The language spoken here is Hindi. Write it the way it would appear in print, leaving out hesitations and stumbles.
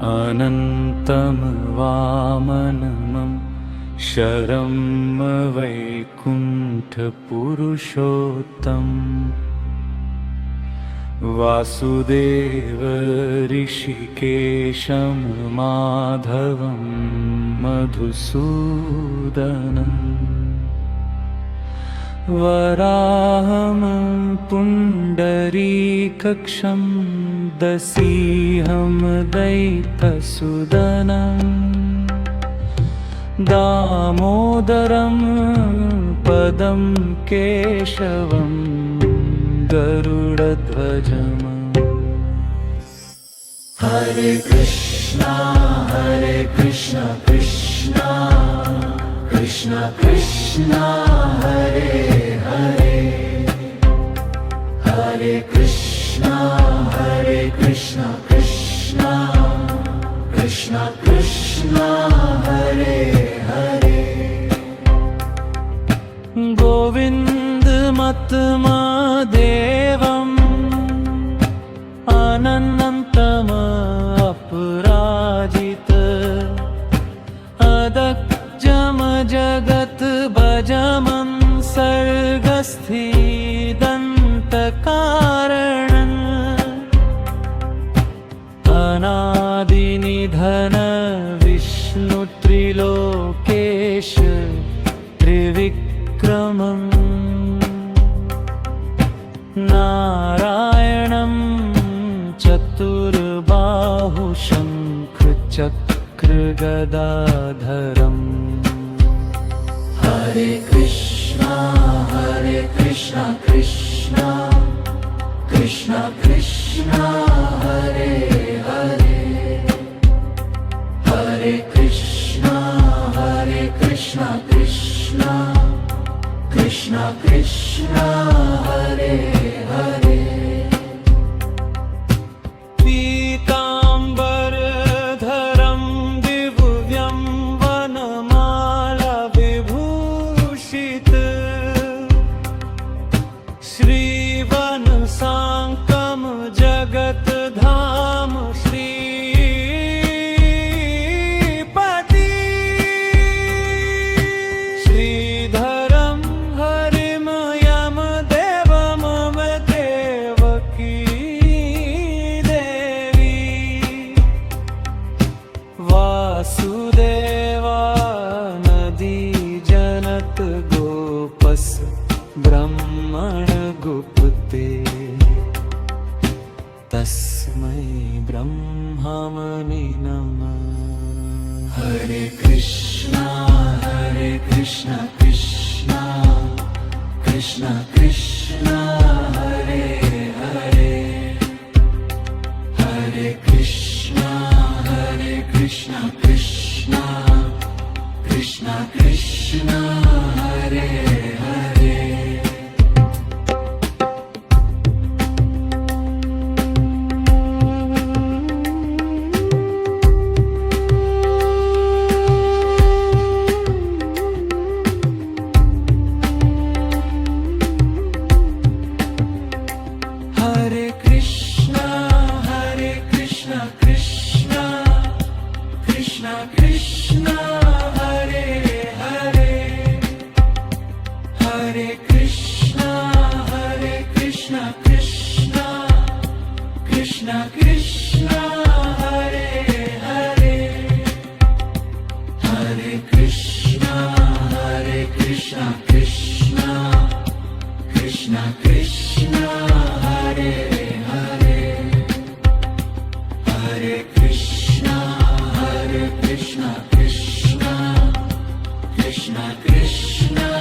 अनन्तं वामनमं शरं वैकुण्ठपुरुषोत्तम् वासुदेव ऋषिकेशं माधवं मधुसूदनम् वराहं पुण्डरीकक्षं दसीहं दैत्यसुदनम् दामोदरं पदं केशवं गरुडध्वजम् हरे कृष्णा कृष्णा कृष्णा कृष्णा हरे हरे हरे कृष्णा कृष्णा कृष्णा कृष्णा हरे हरे गोविन्द मतमादेवम् अनन्तम् अपराजित अदक्षम जगत् भजमं सर्गस्थिदन्तकारणम् अनादिनिधन विष्णुत्रिलोकेश त्रिविक्रमम् नारायणं चतुर्बाहुशङ्खचक्रगदाधरम् हरे कृष्णा कृष्णा कृष्णा कृष्णा हरे हरे हरे कृष्णा कृष्णा कृष्णा कृष्णा हरे हरे पीताम्बरधरं दिव्यं वनमाला विभूषित श्रीवनसाङ्कं जगद्धाम श्रीपति श्रीधरं हरिं यमदेवं देवकी देवी वासुदेवानदी जनत गोपस ब्रह्मण गुप्ते तस्मै ब्रह्मणे नमः हरे कृष्णा कृष्णा कृष्णा कृष्णा हरे हरे हरे कृष्णा कृष्णा कृष्णा कृष्णा हरे हरे हरे कृष्णा कृष्णा कृष्णा कृष्णा हरे हरे हरे कृष्णा कृष्णा कृष्णा कृष्णा हरे हरे हरे कृष्णा कृष्णा कृष्णा कृष्णा हरे हरे हरे कृष्णा कृष्णा कृष्णा कृष्णा